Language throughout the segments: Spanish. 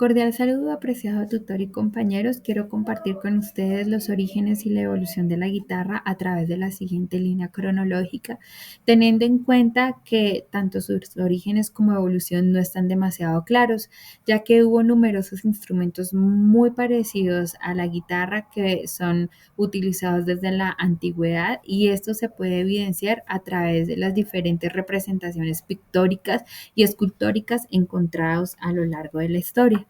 Cordial saludo, apreciado tutor y compañeros. Quiero compartir con ustedes los orígenes y la evolución de la guitarra a través de la siguiente línea cronológica, teniendo en cuenta que tanto sus orígenes como evolución no están demasiado claros, ya que hubo numerosos instrumentos muy parecidos a la guitarra que son utilizados desde la antigüedad, y esto se puede evidenciar a través de las diferentes representaciones pictóricas y escultóricas encontrados a lo largo de la historia.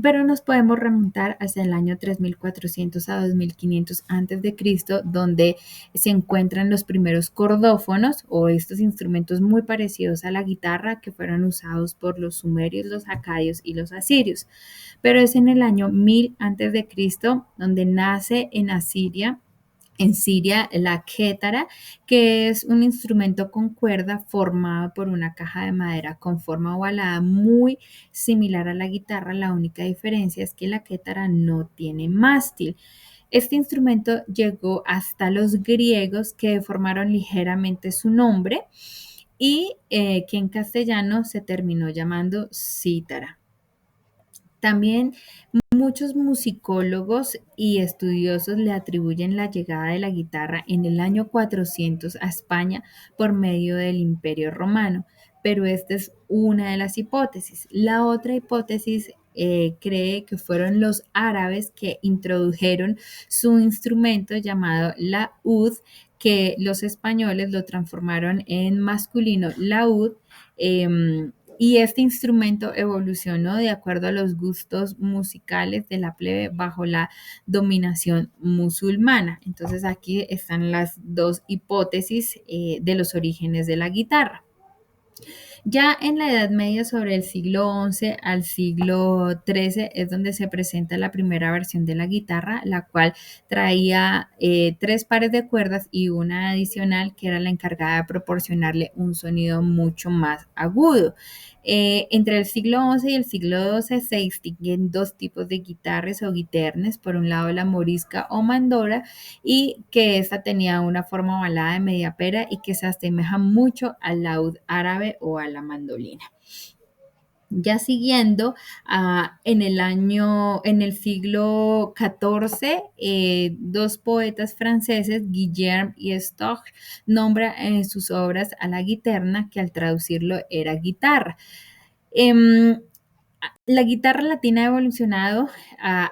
Pero nos podemos remontar hacia el año 3400 a 2500 a.C., donde se encuentran los primeros cordófonos o estos instrumentos muy parecidos a la guitarra que fueron usados por los sumerios, los acadios y los asirios. Pero es en el año 1000 a.C. donde nace en Siria, la quétara, que es un instrumento con cuerda formado por una caja de madera con forma ovalada muy similar a la guitarra. La única diferencia es que la quétara no tiene mástil. Este instrumento llegó hasta los griegos, que deformaron ligeramente su nombre y que en castellano se terminó llamando cítara. También muchos musicólogos y estudiosos le atribuyen la llegada de la guitarra en el año 400 a España por medio del Imperio Romano, pero esta es una de las hipótesis. La otra hipótesis cree que fueron los árabes que introdujeron su instrumento llamado laúd, que los españoles lo transformaron en masculino laúd. Y este instrumento evolucionó de acuerdo a los gustos musicales de la plebe bajo la dominación musulmana. Entonces aquí están las dos hipótesis de los orígenes de la guitarra. Ya en la Edad Media, sobre el siglo XI al siglo XIII, es donde se presenta la primera versión de la guitarra, la cual traía tres pares de cuerdas y una adicional que era la encargada de proporcionarle un sonido mucho más agudo. Entre el siglo XI y el siglo XII se distinguen dos tipos de guitarras o guiternes. Por un lado, la morisca o mandora, y que esta tenía una forma ovalada de media pera y que se asemeja mucho al laúd árabe o a la mandolina. Ya siguiendo, en el siglo XIV, dos poetas franceses, Guillerme y Stock, nombran en sus obras a la guiterna, que al traducirlo era guitarra. Em, la guitarra latina ha evolucionado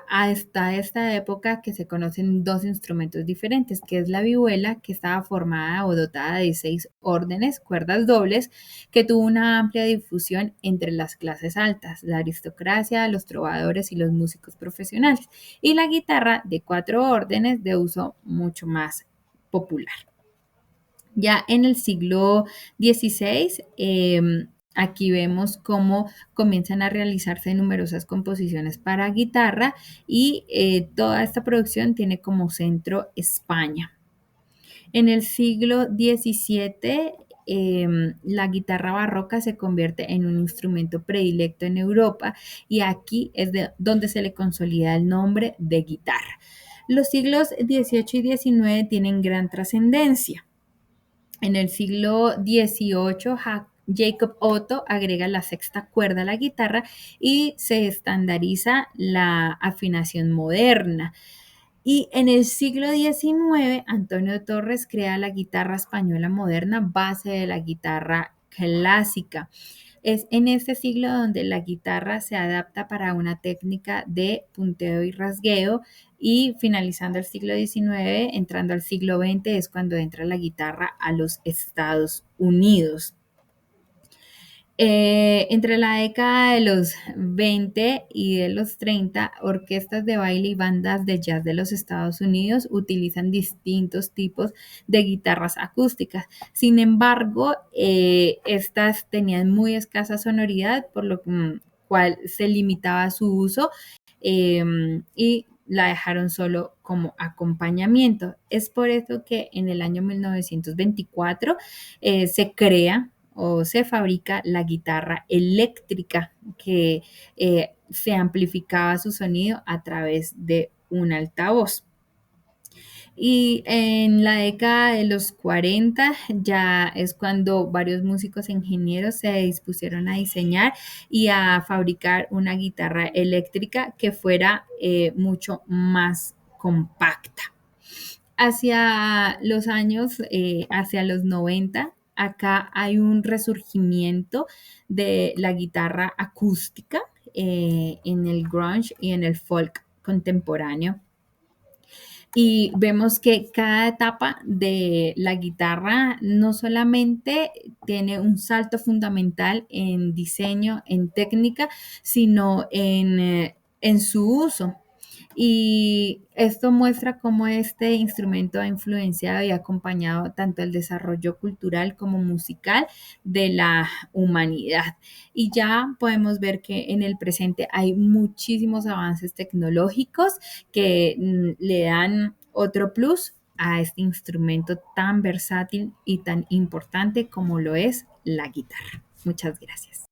hasta esta época, que se conocen dos instrumentos diferentes, que es la vihuela, que estaba formada o dotada de 6 órdenes, cuerdas dobles, que tuvo una amplia difusión entre las clases altas, la aristocracia, los trovadores y los músicos profesionales, y la guitarra de 4 órdenes, de uso mucho más popular. Ya en el siglo XVI, aquí vemos cómo comienzan a realizarse numerosas composiciones para guitarra, y toda esta producción tiene como centro España. En el siglo XVII, la guitarra barroca se convierte en un instrumento predilecto en Europa, y aquí es donde se le consolida el nombre de guitarra. Los siglos XVIII y XIX tienen gran trascendencia. En el siglo XVIII, Jacob Otto agrega la sexta cuerda a la guitarra y se estandariza la afinación moderna. Y en el siglo XIX, Antonio Torres crea la guitarra española moderna, base de la guitarra clásica. Es en este siglo donde la guitarra se adapta para una técnica de punteo y rasgueo, y finalizando el siglo XIX, entrando al siglo XX, es cuando entra la guitarra a los Estados Unidos. Entre la década de los 20 y de los 30, orquestas de baile y bandas de jazz de los Estados Unidos utilizan distintos tipos de guitarras acústicas. Sin embargo, estas tenían muy escasa sonoridad, por lo cual se limitaba su uso, y la dejaron solo como acompañamiento. Es por eso que en el año 1924 se crea o se fabrica la guitarra eléctrica, que se amplificaba su sonido a través de un altavoz. Y en la década de los 40 ya es cuando varios músicos e ingenieros se dispusieron a diseñar y a fabricar una guitarra eléctrica que fuera mucho más compacta. Hacia los años, hacia los 90, acá hay un resurgimiento de la guitarra acústica en el grunge y en el folk contemporáneo. Y vemos que cada etapa de la guitarra no solamente tiene un salto fundamental en diseño, en técnica, sino en su uso. Y esto muestra cómo este instrumento ha influenciado y acompañado tanto el desarrollo cultural como musical de la humanidad. Y ya podemos ver que en el presente hay muchísimos avances tecnológicos que le dan otro plus a este instrumento tan versátil y tan importante como lo es la guitarra. Muchas gracias.